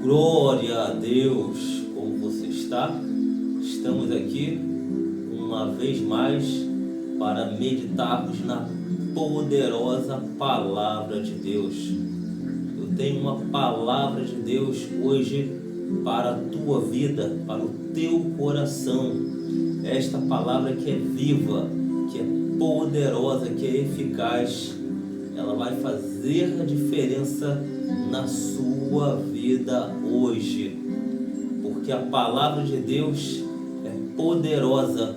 Glória a Deus, como você está? Estamos aqui uma vez mais para meditarmos na poderosa Palavra de Deus. Eu tenho uma Palavra de Deus hoje para a tua vida, para o teu coração. Esta Palavra que é viva, que é poderosa, que é eficaz, ela vai fazer a diferença na sua vida hoje, porque a Palavra de Deus é poderosa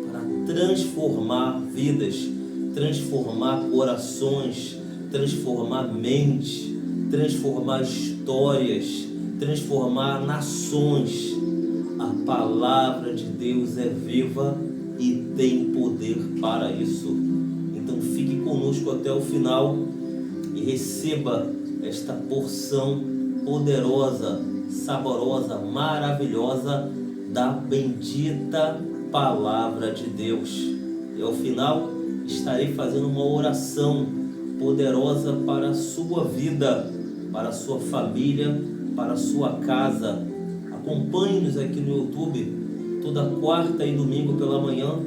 para transformar vidas, transformar corações, transformar mente, transformar histórias, transformar nações. A Palavra de Deus é viva e tem poder para isso. Então fique conosco até o final e receba esta porção poderosa, saborosa, maravilhosa da bendita Palavra de Deus. E ao final estarei fazendo uma oração poderosa para a sua vida, para a sua família, para a sua casa. Acompanhe-nos aqui no YouTube, toda quarta e domingo pela manhã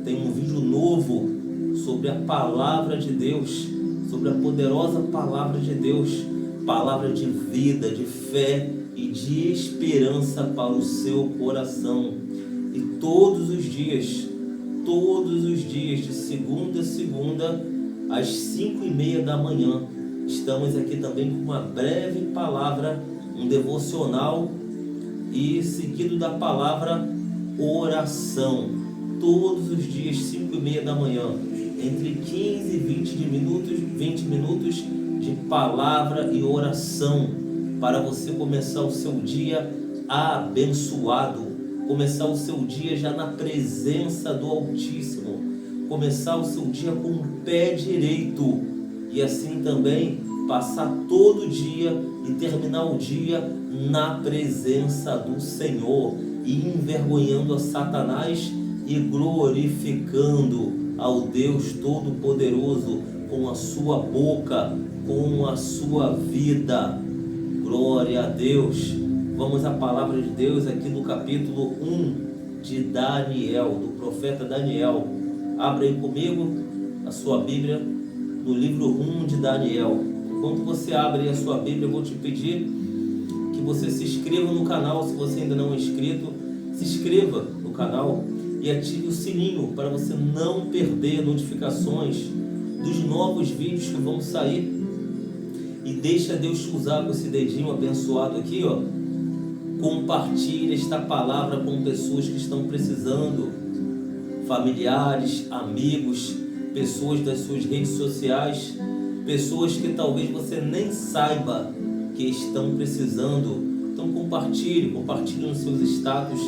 tem um vídeo novo sobre a Palavra de Deus, sobre a poderosa Palavra de Deus, palavra de vida, de fé e de esperança para o seu coração. E todos os dias, de segunda a segunda, às 5:30 da manhã, estamos aqui também com uma breve palavra, um devocional e seguido da palavra oração. Todos os dias, 5:30 da manhã, entre 15 e 20 minutos de palavra e oração, para você começar o seu dia abençoado, começar o seu dia já na presença do Altíssimo, começar o seu dia com o pé direito e assim também passar todo o dia e terminar o dia na presença do Senhor e envergonhando a Satanás e glorificando ao Deus Todo-Poderoso com a sua boca, com a sua vida. Glória a Deus. Vamos à palavra de Deus aqui no capítulo 1 de Daniel, do profeta Daniel. Abra aí comigo a sua Bíblia no livro 1 de Daniel. Enquanto você abre a sua Bíblia, eu vou te pedir que você se inscreva no canal. Se você ainda não é inscrito, se inscreva no canal e ative o sininho para você não perder notificações dos novos vídeos que vão sair. E deixa Deus te usar com esse dedinho abençoado aqui, ó. Compartilhe esta palavra com pessoas que estão precisando, familiares, amigos, pessoas das suas redes sociais, pessoas que talvez você nem saiba que estão precisando. Então compartilhe nos seus status.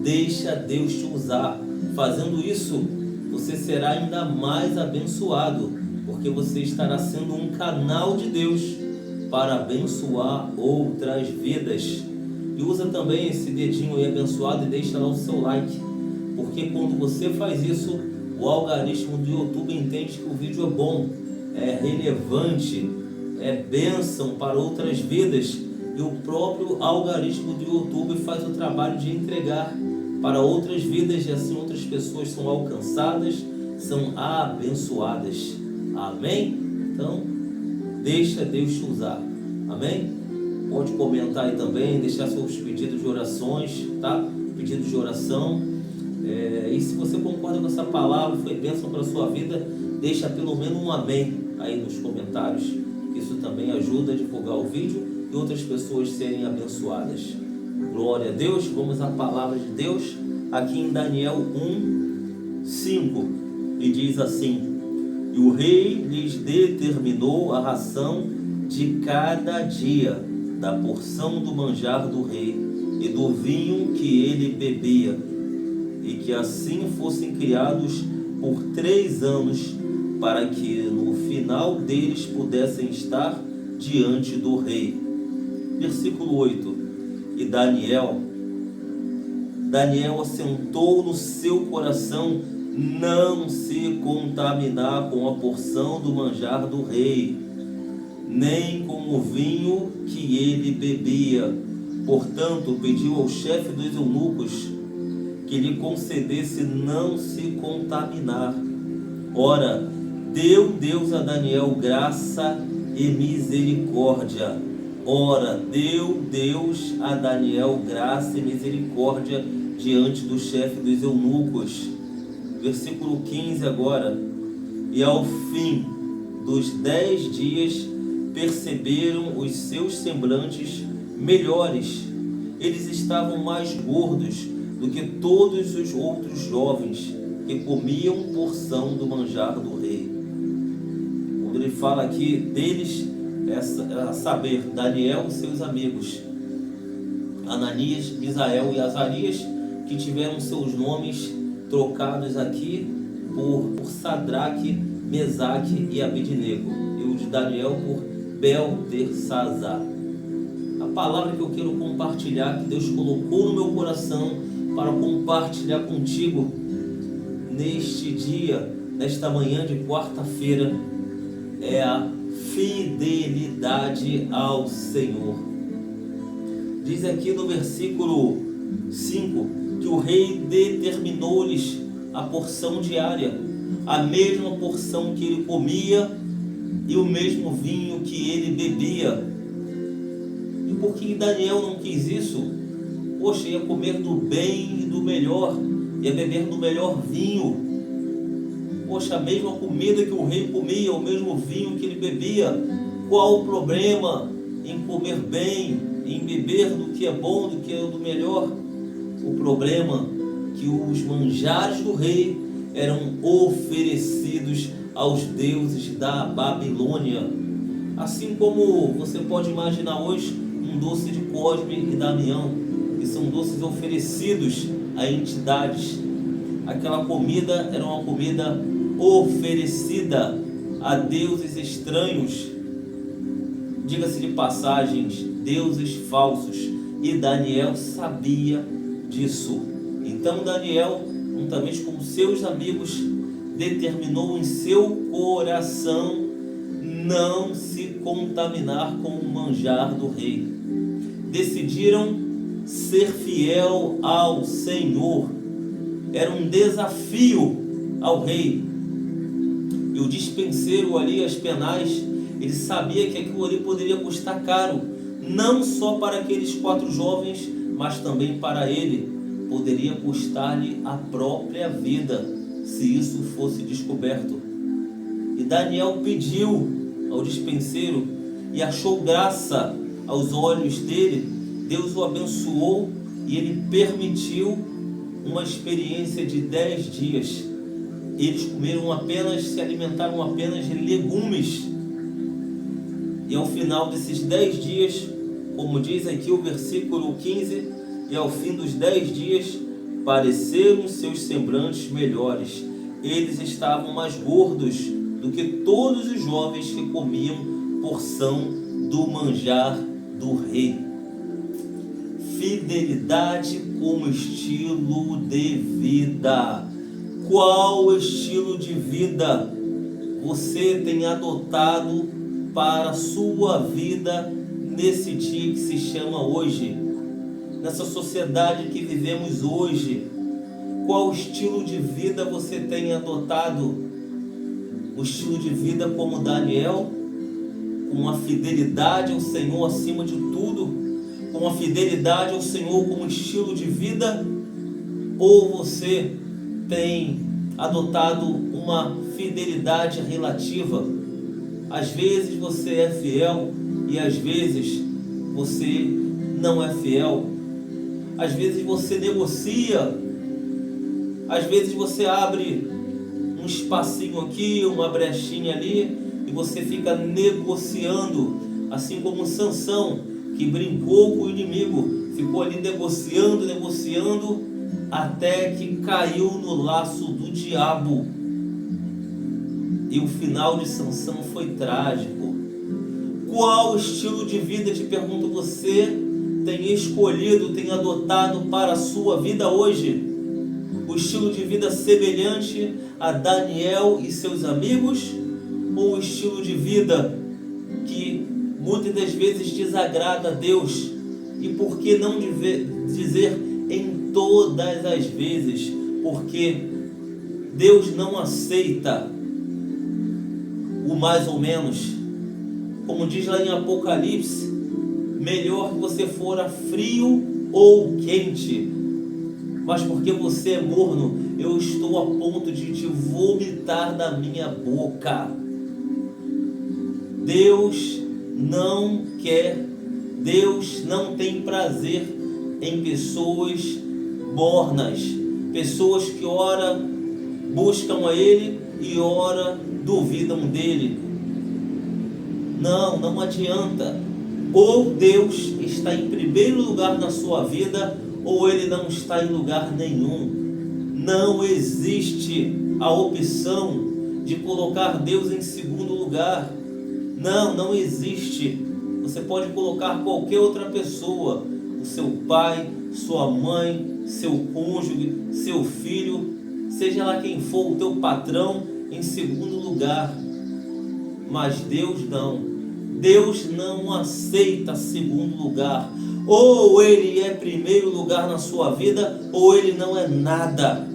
Deixa Deus te usar. Fazendo isso, você será ainda mais abençoado, porque você estará sendo um canal de Deus para abençoar outras vidas. E usa também esse dedinho aí abençoado e deixa lá o seu like, porque quando você faz isso, o algoritmo do YouTube entende que o vídeo é bom, é relevante, é bênção para outras vidas, e o próprio algoritmo do YouTube faz o trabalho de entregar para outras vidas, e assim outras pessoas são alcançadas, são abençoadas. Amém? Então, deixa Deus te usar. Amém? Pode comentar aí também, deixar seus pedidos de orações, tá? Pedidos de oração. E se você concorda com essa palavra, foi bênção para a sua vida, deixa pelo menos um amém aí nos comentários. Isso também ajuda a divulgar o vídeo e outras pessoas serem abençoadas. Glória a Deus. Vamos à palavra de Deus aqui em Daniel 1:5, e diz assim: e o rei lhes determinou a ração de cada dia, da porção do manjar do rei e do vinho que ele bebia, e que assim fossem criados por 3 anos, para que no final deles pudessem estar diante do rei. Versículo 8. E Daniel assentou no seu coração não se contaminar com a porção do manjar do rei, nem com o vinho que ele bebia, Portanto, pediu ao chefe dos eunucos que lhe concedesse não se contaminar. Ora, deu Deus a Daniel graça e misericórdia. Ora, deu Deus a Daniel graça e misericórdia diante do chefe dos eunucos. Versículo 15 agora. E ao fim dos 10 dias perceberam os seus semblantes melhores. Eles estavam mais gordos do que todos os outros jovens que comiam porção do manjar do rei. Quando ele fala aqui deles, a saber, Daniel e seus amigos, Ananias, Misael e Azarias, que tiveram seus nomes trocados aqui por Sadraque, Mesaque e Abednego, e o de Daniel por Beltesazar. A palavra que eu quero compartilhar, que Deus colocou no meu coração para compartilhar contigo neste dia, nesta manhã de quarta-feira, é a fidelidade ao Senhor. Diz aqui no versículo 5 que o rei determinou-lhes a porção diária, a mesma porção que ele comia e o mesmo vinho que ele bebia. E por que Daniel não quis isso? Poxa, ia comer do bem e do melhor, ia beber do melhor vinho. Poxa, a mesma comida que o rei comia, o mesmo vinho que ele bebia. Qual o problema em comer bem, em beber do que é bom, do que é do melhor? O problema é que os manjares do rei eram oferecidos aos deuses da Babilônia. Assim como você pode imaginar hoje um doce de Cosme e Damião, que são doces oferecidos a entidades. Aquela comida era uma comida oferecida a deuses estranhos, diga-se de passagens, deuses falsos, e Daniel sabia disso. Então Daniel, juntamente com seus amigos, determinou em seu coração não se contaminar com o manjar do rei. Decidiram ser fiel ao Senhor. Era um desafio ao rei. E o dispenseiro ali, as penais, ele sabia que aquilo ali poderia custar caro, não só para aqueles 4 jovens, mas também para ele. Poderia custar-lhe a própria vida, se isso fosse descoberto. E Daniel pediu ao dispenseiro e achou graça aos olhos dele. Deus o abençoou e ele permitiu uma experiência de 10 dias. Eles se alimentaram apenas de legumes. E ao final desses 10 dias, como diz aqui o versículo 15, e ao fim dos 10 dias, pareceram seus semblantes melhores. Eles estavam mais gordos do que todos os jovens que comiam porção do manjar do rei. Fidelidade como estilo de vida. Qual estilo de vida você tem adotado para a sua vida nesse dia que se chama hoje? Nessa sociedade que vivemos hoje, qual estilo de vida você tem adotado? O estilo de vida como Daniel, com a fidelidade ao Senhor acima de tudo, com a fidelidade ao Senhor como estilo de vida? Ou você tem adotado uma fidelidade relativa? Às vezes você é fiel e às vezes você não é fiel. Às vezes você negocia, às vezes você abre um espacinho aqui, uma brechinha ali, e você fica negociando, assim como Sansão, que brincou com o inimigo, ficou ali negociando, até que caiu no laço do diabo. E o final de Sansão foi trágico. Qual estilo de vida, te pergunto, você tem escolhido, tem adotado para a sua vida hoje? O estilo de vida semelhante a Daniel e seus amigos? Ou o estilo de vida que muitas das vezes desagrada a Deus E por que não dizer em todas as vezes? Porque Deus não aceita o mais ou menos. Como diz lá em Apocalipse, melhor que você fora frio ou quente, mas porque você é morno, eu estou a ponto de te vomitar da minha boca. Deus não quer, Deus não tem prazer em pessoas mornas, pessoas que ora buscam a Ele e ora duvidam dele. Não adianta. Ou Deus está em primeiro lugar na sua vida, ou Ele não está em lugar nenhum. Não existe a opção de colocar Deus em segundo lugar. Não existe. Você pode colocar qualquer outra pessoa, o seu pai, sua mãe, seu cônjuge, seu filho, seja lá quem for, o teu patrão, em segundo lugar. Mas Deus não. Deus não aceita segundo lugar. Ou Ele é primeiro lugar na sua vida, ou Ele não é nada.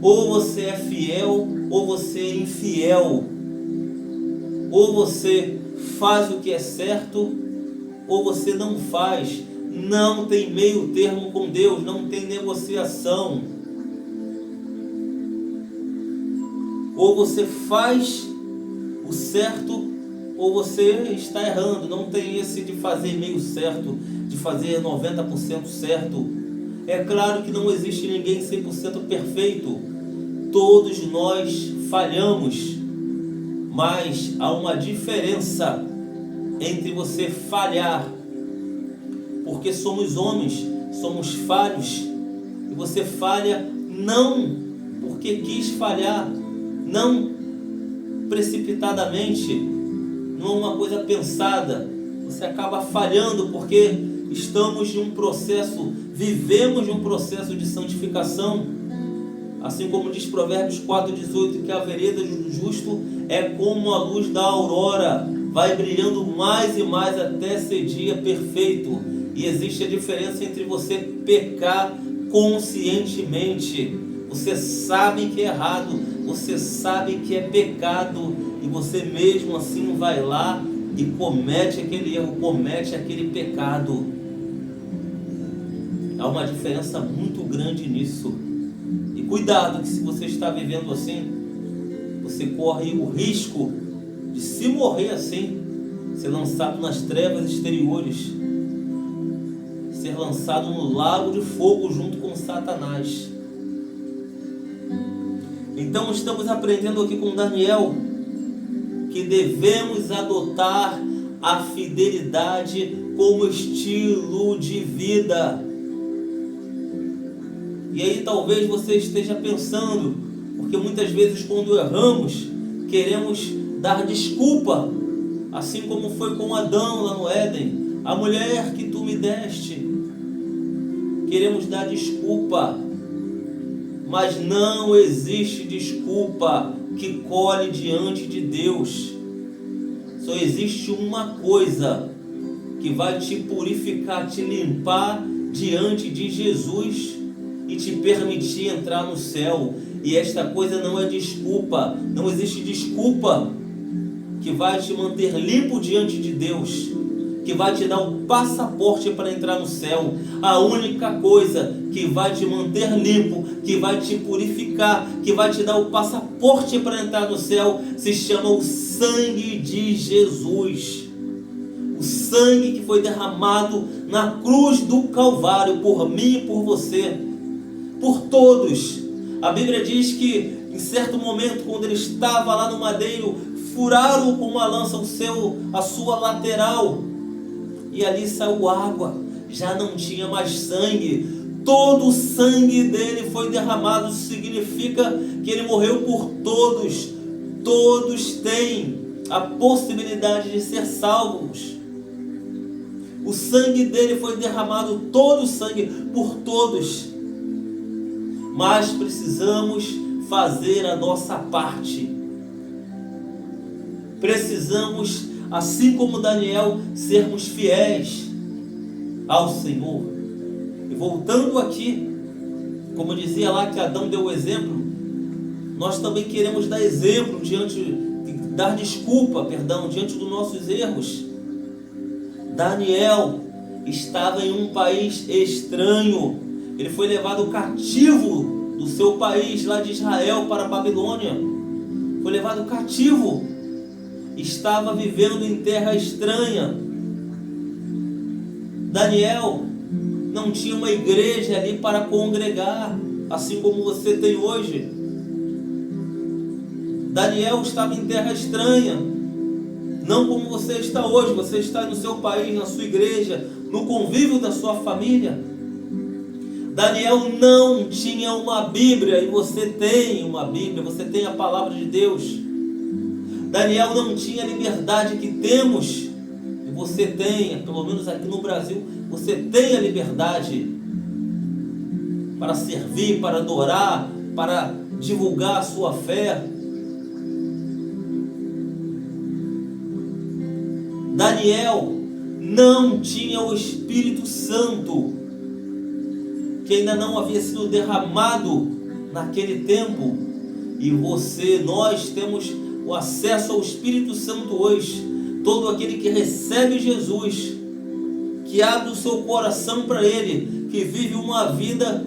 Ou você é fiel, ou você é infiel. Ou você faz o que é certo, ou você não faz. Não tem meio termo com Deus, não tem negociação. Ou você faz o certo, ou você está errando. Não tem esse de fazer meio certo, de fazer 90% certo. É claro que não existe ninguém 100% perfeito. Todos nós falhamos, mas há uma diferença entre você falhar, porque somos homens, somos falhos, e você falha não porque quis falhar, não precipitadamente, não é uma coisa pensada. Você acaba falhando porque estamos em um processo, vivemos de um processo de santificação. Assim como diz Provérbios 4,18, que a vereda do justo é como a luz da aurora, vai brilhando mais e mais até ser dia perfeito. E existe a diferença entre você pecar conscientemente. Você sabe que é errado, você sabe que é pecado, e você mesmo assim vai lá e comete aquele erro, comete aquele pecado. Há uma diferença muito grande nisso. E cuidado, que se você está vivendo assim, você corre o risco de, se morrer assim, ser lançado nas trevas exteriores, ser lançado no lago de fogo junto com Satanás. Então estamos aprendendo aqui com Daniel que devemos adotar a fidelidade como estilo de vida. E aí talvez você esteja pensando, porque muitas vezes quando erramos, queremos dar desculpa, assim como foi com Adão lá no Éden, a mulher que tu me deste. Queremos dar desculpa, mas não existe desculpa que colhe diante de Deus. Só existe uma coisa que vai te purificar, te limpar diante de Jesus e te permitir entrar no céu. E esta coisa não é desculpa. Não existe desculpa que vai te manter limpo diante de Deus, que vai te dar o passaporte para entrar no céu. A única coisa que vai te manter limpo, que vai te purificar, que vai te dar o passaporte para entrar no céu, se chama o sangue de Jesus. O sangue que foi derramado na cruz do Calvário por mim e por você, por todos. A Bíblia diz que em certo momento, quando ele estava lá no madeiro, furaram com uma lança a sua lateral, e ali saiu água, já não tinha mais sangue. Todo o sangue dele foi derramado, significa que ele morreu por todos. Todos têm a possibilidade de ser salvos. O sangue dele foi derramado, todo o sangue, por todos. Mas precisamos fazer a nossa parte. Precisamos, assim como Daniel, sermos fiéis. ao Senhor. E voltando aqui, como eu dizia lá que Adão deu o exemplo, nós também queremos dar exemplo dar desculpa, diante dos nossos erros. Daniel estava em um país estranho. Ele foi levado cativo do seu país, lá de Israel, para a Babilônia. Foi levado cativo. Estava vivendo em terra estranha. Daniel não tinha uma igreja ali para congregar, assim como você tem hoje. Daniel estava em terra estranha, não como você está hoje. Você está no seu país, na sua igreja, no convívio da sua família. Daniel não tinha uma Bíblia, e você tem uma Bíblia, você tem a palavra de Deus. Daniel não tinha a liberdade que temos, e você tem, pelo menos aqui no Brasil, você tem a liberdade para servir, para adorar, para divulgar a sua fé. Daniel não tinha o Espírito Santo, que ainda não havia sido derramado naquele tempo. E nós temos o acesso ao Espírito Santo hoje. Todo aquele que recebe Jesus, que abre o seu coração para Ele, que vive uma vida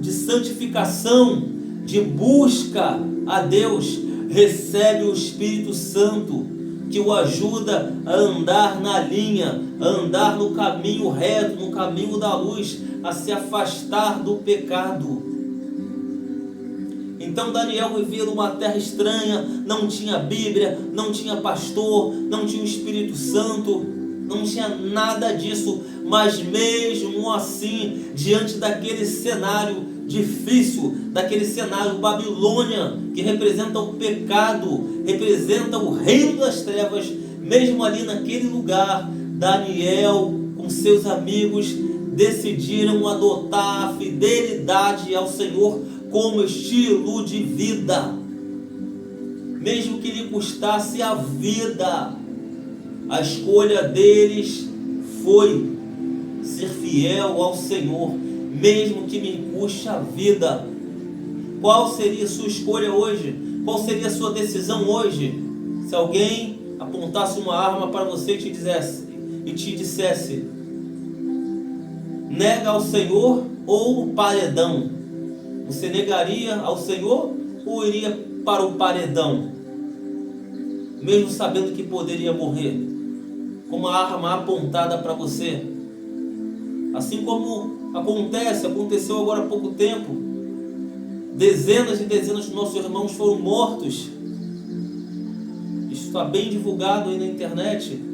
de santificação, de busca a Deus, recebe o Espírito Santo, que o ajuda a andar na linha, a andar no caminho reto, no caminho da luz, a se afastar do pecado. Então Daniel vivia numa terra estranha, não tinha Bíblia, não tinha pastor, não tinha o Espírito Santo, não tinha nada disso. Mas mesmo assim, diante daquele cenário difícil, daquele cenário Babilônia, que representa o pecado, representa o reino das trevas, mesmo ali naquele lugar, Daniel com seus amigos decidiram adotar a fidelidade ao Senhor como estilo de vida, mesmo que lhe custasse a vida. A escolha deles foi ser fiel ao Senhor, mesmo que me custe a vida. Qual seria a sua escolha hoje? Qual seria a sua decisão hoje? Se alguém apontasse uma arma para você e te dissesse: nega ao Senhor ou o paredão? Você negaria ao Senhor ou iria para o paredão, mesmo sabendo que poderia morrer, com uma arma apontada para você? Assim como aconteceu agora há pouco tempo, dezenas e dezenas de nossos irmãos foram mortos. Isso está bem divulgado aí na internet.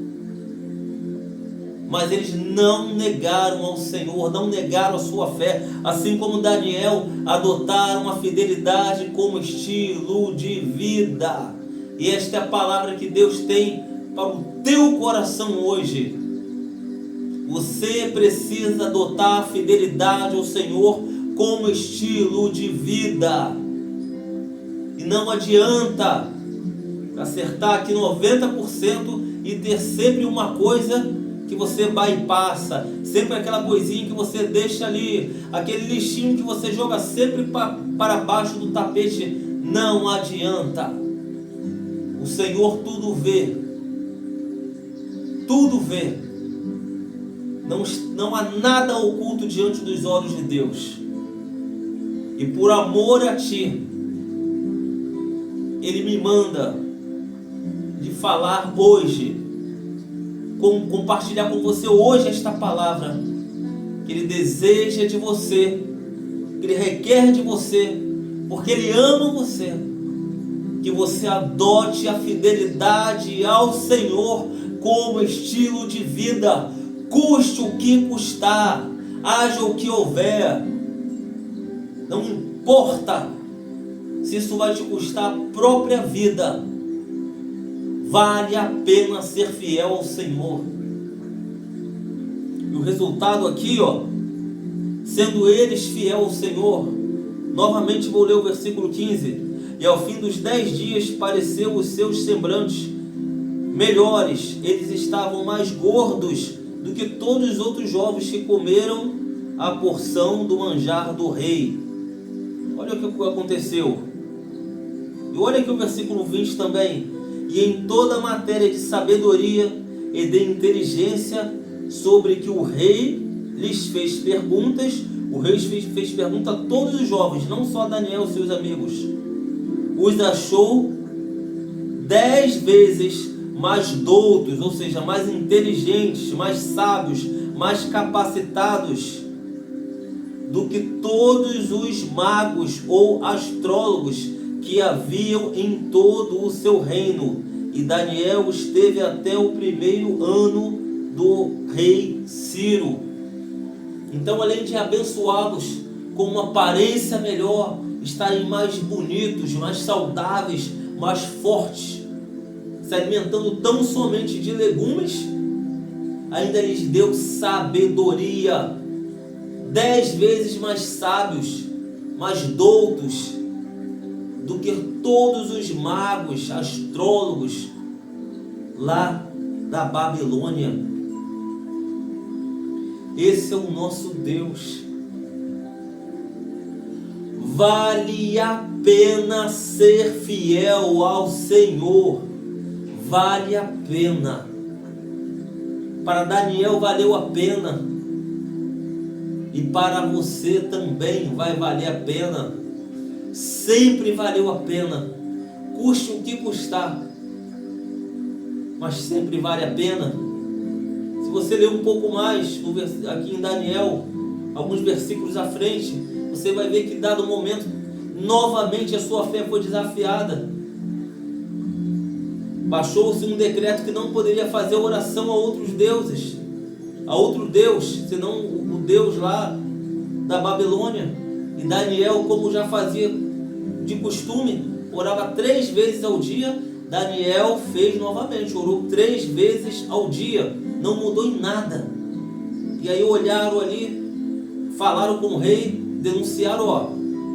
Mas eles não negaram ao Senhor, não negaram a sua fé, assim como Daniel, adotaram a fidelidade como estilo de vida. E esta é a palavra que Deus tem para o teu coração hoje. Você precisa adotar a fidelidade ao Senhor como estilo de vida. E não adianta acertar aqui 90% e ter sempre uma coisa que você bypassa, sempre aquela coisinha que você deixa ali, aquele lixinho que você joga sempre para baixo do tapete. Não adianta. O Senhor tudo vê. Tudo vê. Não há nada oculto diante dos olhos de Deus. E por amor a ti, Ele me manda de falar hoje, compartilhar com você hoje esta palavra que Ele deseja de você, que Ele requer de você, porque Ele ama você, que você adote a fidelidade ao Senhor como estilo de vida, custe o que custar, haja o que houver. Não importa se isso vai te custar a própria vida, vale a pena ser fiel ao Senhor. E o resultado aqui, sendo eles fiel ao Senhor, novamente vou ler o versículo 15. E ao fim dos 10 dias pareceu os seus semblantes melhores, eles estavam mais gordos do do que todos os outros jovens que comeram a porção do manjar do rei. Olha o que aconteceu. E olha aqui o versículo 20 também. E em toda a matéria de sabedoria e de inteligência sobre que o rei lhes fez perguntas, o rei fez pergunta a todos os jovens, não só a Daniel e seus amigos, os achou 10 vezes mais doutos, ou seja, mais inteligentes, mais sábios, mais capacitados do que todos os magos ou astrólogos que haviam em todo o seu reino. E Daniel esteve até o primeiro ano do rei Ciro. Então, além de abençoá-los com uma aparência melhor, estarem mais bonitos, mais saudáveis, mais fortes, se alimentando tão somente de legumes, ainda lhes deu sabedoria, 10 vezes mais sábios, mais doutos do que todos os magos, astrólogos lá da Babilônia. Esse é o nosso Deus. Vale a pena ser fiel ao Senhor. Vale a pena. Para Daniel valeu a pena. E para você também vai valer a pena. Sempre valeu a pena. Custe o que custar. Mas sempre vale a pena. Se você ler um pouco mais aqui em Daniel, alguns versículos à frente, você vai ver que dado momento, novamente a sua fé foi desafiada. Baixou-se um decreto que não poderia fazer oração a outros deuses, a outro Deus, senão o Deus lá da Babilônia. E Daniel, como já fazia de costume, orava 3 vezes ao dia. Daniel fez novamente, orou 3 vezes ao dia, não mudou em nada. E aí olharam ali, falaram com o rei, denunciaram, ó,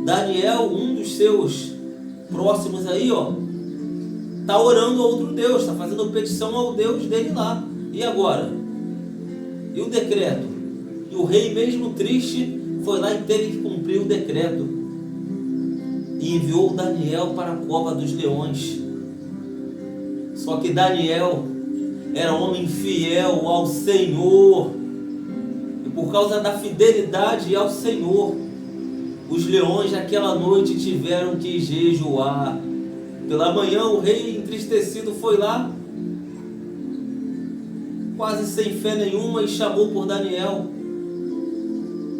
Daniel, um dos seus próximos aí, ó, está orando a outro Deus, está fazendo petição ao Deus dele lá. E agora? E o decreto? E o rei, mesmo triste, foi lá e teve que cumprir o decreto. E enviou Daniel para a cova dos leões. Só que Daniel era homem fiel ao Senhor. E por causa da fidelidade ao Senhor, os leões naquela noite tiveram que jejuar. Pela manhã o rei entristecido foi lá, quase sem fé nenhuma, e chamou por Daniel.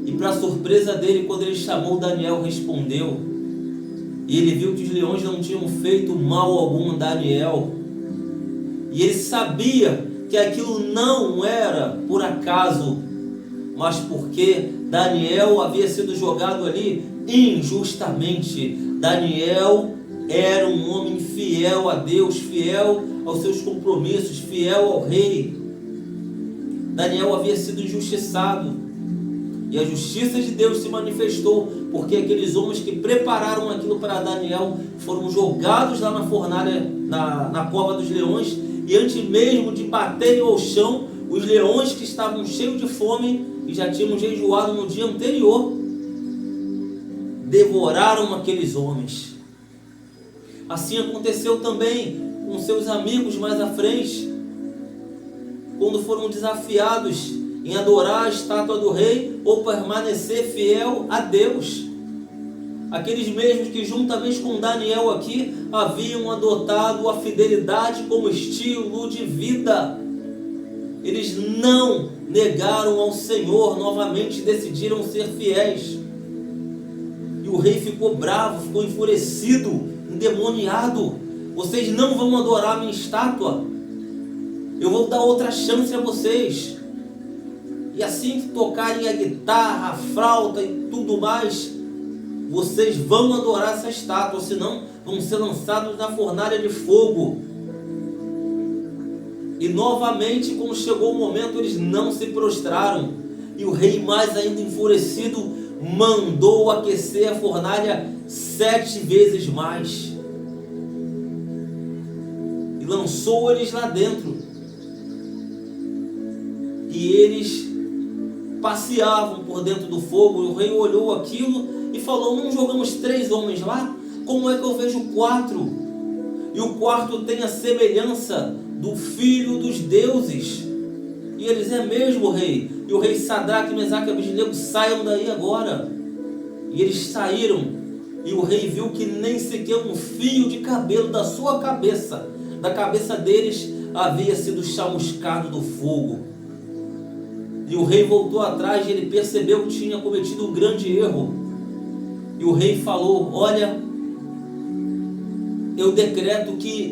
E para surpresa dele, quando ele chamou, Daniel respondeu. E ele viu que os leões não tinham feito mal algum a Daniel. E ele sabia que aquilo não era por acaso, mas porque Daniel havia sido jogado ali injustamente. Daniel era um homem fiel a Deus, fiel aos seus compromissos, fiel ao rei. Daniel havia sido injustiçado. E a justiça de Deus se manifestou, porque aqueles homens que prepararam aquilo para Daniel foram jogados lá na fornalha, na cova dos leões. E antes mesmo de baterem ao chão, os leões, que estavam cheios de fome e já tinham jejuado no dia anterior, devoraram aqueles homens. Assim aconteceu também com seus amigos mais à frente, quando foram desafiados em adorar a estátua do rei ou permanecer fiel a Deus. Aqueles mesmos que juntamente com Daniel aqui haviam adotado a fidelidade como estilo de vida. Eles não negaram ao Senhor, novamente decidiram ser fiéis. E o rei ficou bravo, ficou enfurecido, endemoniado. Vocês não vão adorar a minha estátua. Eu vou dar outra chance a vocês. E assim que tocarem a guitarra, a flauta e tudo mais, vocês vão adorar essa estátua, senão vão ser lançados na fornalha de fogo. E novamente, quando chegou o momento, eles não se prostraram. E o rei, mais ainda enfurecido, mandou aquecer a fornalha 7 vezes mais. E lançou eles lá dentro. e eles passeavam por dentro do fogo. E o rei olhou aquilo e falou: não jogamos 3 homens lá? Como é que eu vejo 4? E o quarto tem a semelhança do filho dos deuses. E eles: é mesmo, rei? E o rei: Sadraque, Mesaque e Abednego, saiam daí agora. E eles saíram, e o rei viu que nem sequer um fio de cabelo da sua cabeça, da cabeça deles, havia sido chamuscado do fogo. E o rei voltou atrás e ele percebeu que tinha cometido um grande erro. E o rei falou: olha, eu decreto que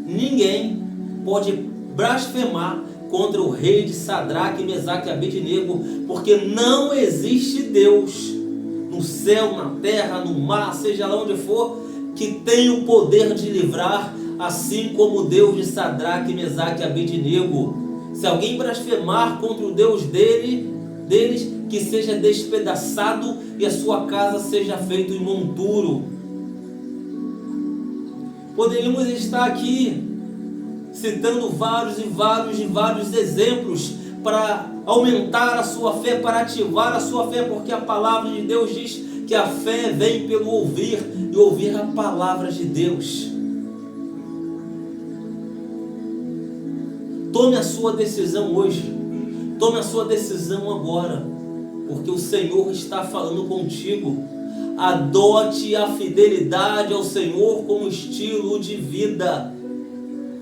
ninguém pode blasfemar contra o rei de Sadraque, Mesaque e Abednego, porque não existe Deus no céu, na terra, no mar, seja lá onde for, que tem o poder de livrar, assim como o Deus de Sadraque, Mesaque e Abednego. Se alguém blasfemar contra o Deus deles, que seja despedaçado e a sua casa seja feita em monturo. Poderíamos estar aqui citando vários exemplos para aumentar a sua fé, para ativar a sua fé, porque a palavra de Deus diz que a fé vem pelo ouvir, e ouvir a palavra de Deus. Tome a sua decisão hoje, tome a sua decisão agora, porque o Senhor está falando contigo. Adote a fidelidade ao Senhor como estilo de vida,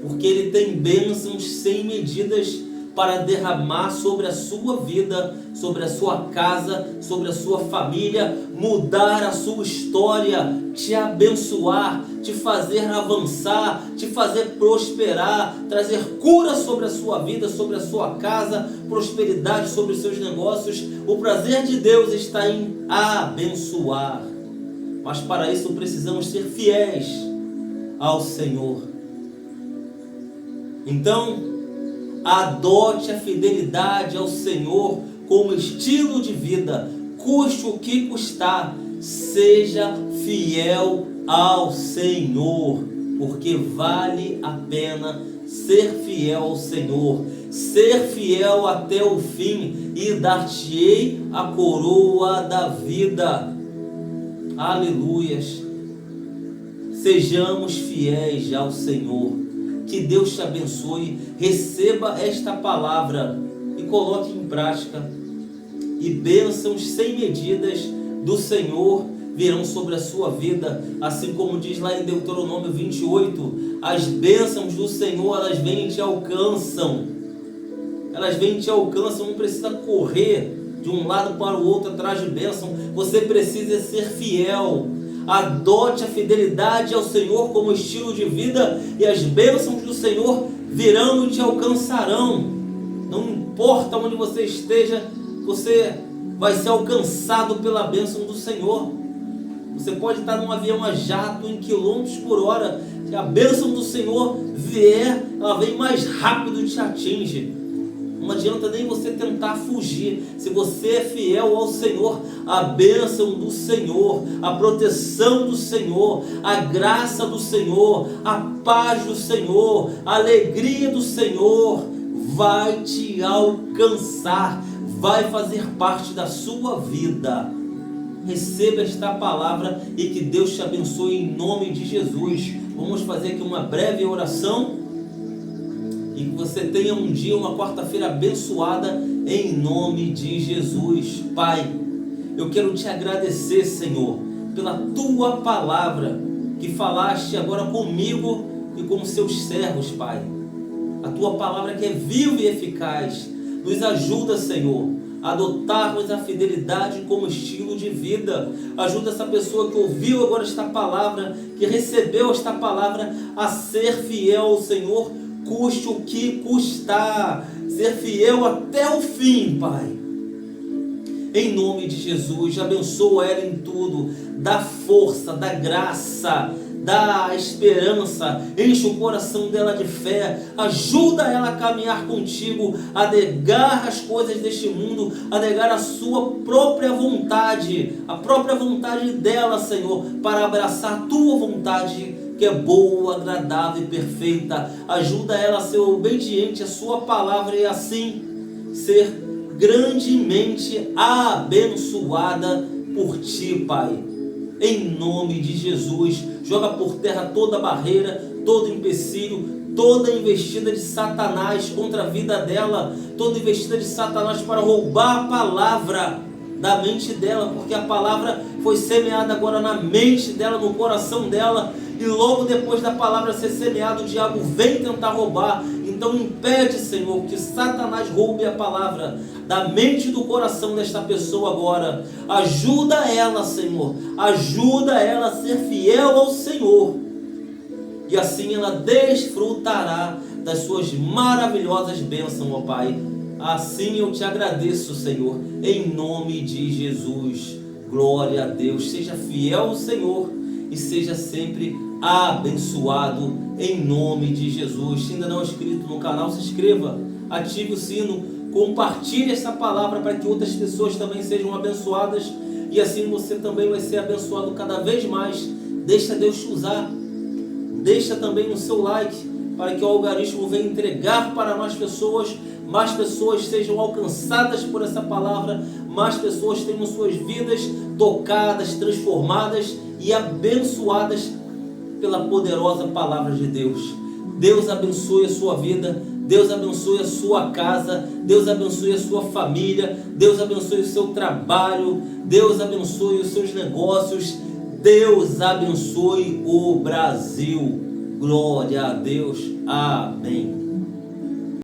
porque Ele tem bênçãos sem medidas para derramar sobre a sua vida, sobre a sua casa, sobre a sua família, mudar a sua história, te abençoar, te fazer avançar, te fazer prosperar, trazer cura sobre a sua vida, sobre a sua casa, prosperidade sobre os seus negócios. O prazer de Deus está em abençoar, mas para isso precisamos ser fiéis ao Senhor. Então, adote a fidelidade ao Senhor como estilo de vida, custe o que custar, seja fiel ao Senhor, porque vale a pena ser fiel ao Senhor, ser fiel até o fim, e dar-te-ei a coroa da vida. Aleluias! Sejamos fiéis ao Senhor. Que Deus te abençoe, receba esta palavra e coloque em prática, e bênçãos sem medidas do Senhor virão sobre a sua vida, assim como diz lá em Deuteronômio 28, as bênçãos do Senhor, elas vêm e te alcançam, não precisa correr de um lado para o outro atrás de bênção, você precisa ser fiel. Adote a fidelidade ao Senhor como estilo de vida, e as bênçãos do Senhor virão e te alcançarão. Não importa onde você esteja, você vai ser alcançado pela bênção do Senhor. Você pode estar num avião a jato em quilômetros por hora, se a bênção do Senhor vier, ela vem mais rápido e te atinge. Não adianta nem você tentar fugir. Se você é fiel ao Senhor, a bênção do Senhor, a proteção do Senhor, a graça do Senhor, a paz do Senhor, a alegria do Senhor vai te alcançar, vai fazer parte da sua vida. Receba esta palavra e que Deus te abençoe em nome de Jesus. Vamos fazer aqui uma breve oração. E que você tenha um dia, uma quarta-feira abençoada em nome de Jesus. Pai, eu quero te agradecer, Senhor, pela tua palavra que falaste agora comigo e com seus servos, Pai. A tua palavra que é viva e eficaz. Nos ajuda, Senhor, a adotarmos a fidelidade como estilo de vida. Ajuda essa pessoa que ouviu agora esta palavra, que recebeu esta palavra, a ser fiel ao Senhor, custe o que custar, ser fiel até o fim, Pai. Em nome de Jesus, abençoa ela em tudo, dá força, dá graça, dá esperança, enche o coração dela de fé, ajuda ela a caminhar contigo, a negar as coisas deste mundo, a negar a sua própria vontade, a própria vontade dela, Senhor, para abraçar a tua vontade, que é boa, agradável e perfeita. Ajuda ela a ser obediente à sua palavra, e assim ser grandemente abençoada por Ti, Pai. Em nome de Jesus, joga por terra toda barreira, todo empecilho, toda investida de Satanás contra a vida dela, toda investida de Satanás para roubar a palavra da mente dela, porque a palavra foi semeada agora na mente dela, no coração dela, e logo depois da palavra ser semeada, o diabo vem tentar roubar. Então impede, Senhor, que Satanás roube a palavra da mente e do coração desta pessoa agora. Ajuda ela, Senhor, ajuda ela a ser fiel ao Senhor, e assim ela desfrutará das suas maravilhosas bênçãos, ó Pai. Assim eu te agradeço, Senhor, em nome de Jesus. Glória a Deus. Seja fiel ao Senhor e seja sempre abençoado em nome de Jesus. Se ainda não é inscrito no canal, se inscreva, ative o sino, compartilhe essa palavra para que outras pessoas também sejam abençoadas, e assim você também vai ser abençoado cada vez mais. Deixa Deus te usar. Deixa também o seu like para que o algoritmo venha entregar para mais pessoas sejam alcançadas por essa palavra, mais pessoas tenham suas vidas tocadas, transformadas e abençoadas pela poderosa palavra de Deus. Deus abençoe a sua vida, Deus abençoe a sua casa, Deus abençoe a sua família, Deus abençoe o seu trabalho, Deus abençoe os seus negócios, Deus abençoe o Brasil. Glória a Deus. Amém.